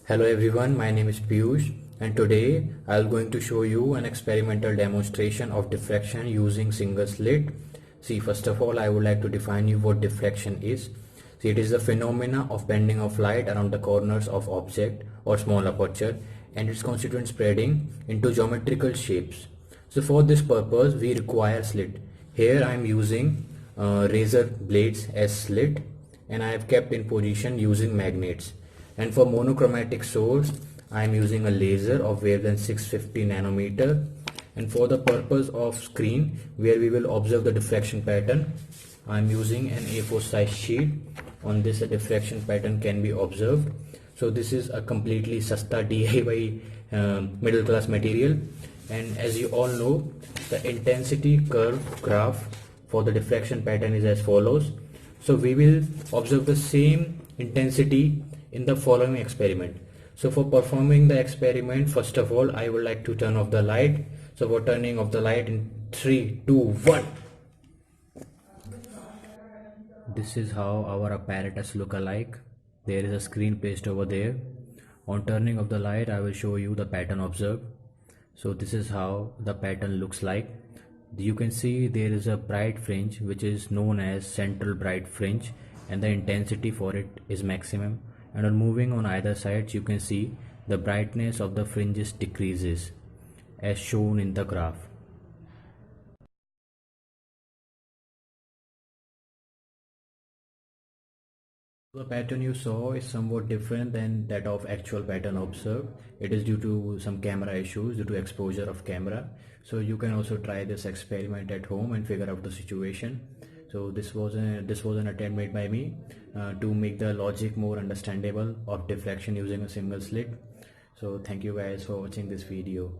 Hello everyone, my name is Piyush and today I'm going to show you an experimental demonstration of diffraction using single slit. See, first of all I would like to define you what diffraction is. See, it is the phenomena of bending of light around the corners of object or small aperture and its constituent spreading into geometrical shapes. So for this purpose we require slit. Here I am using razor blades as slit and I have kept in position using magnets. And for monochromatic source I am using a laser of wavelength 650 nanometer, and for the purpose of screen where we will observe the diffraction pattern I am using an A4 size sheet. On this a diffraction pattern can be observed. So this is a completely sasta DIY middle class material, and as you all know the intensity curve graph for the diffraction pattern is as follows. So we will observe the same intensity in the following experiment. So for performing the experiment, first of all I would like to turn off the light. So for turning off the light in 3, 2, 1. This is how our apparatus look alike. There is a screen placed over there. On turning of the light I will show you the pattern observed. So this is how the pattern looks like. You can see there is a bright fringe which is known as central bright fringe, and the intensity for it is maximum, and on moving on either sides you can see the brightness of the fringes decreases as shown in the graph. The pattern you saw is somewhat different than that of actual pattern observed. It is due to some camera issues, due to exposure of camera. So you can also try this experiment at home and figure out the situation. So this was an attempt made by me to make the logic more understandable of diffraction using a single slit. So thank you guys for watching this video.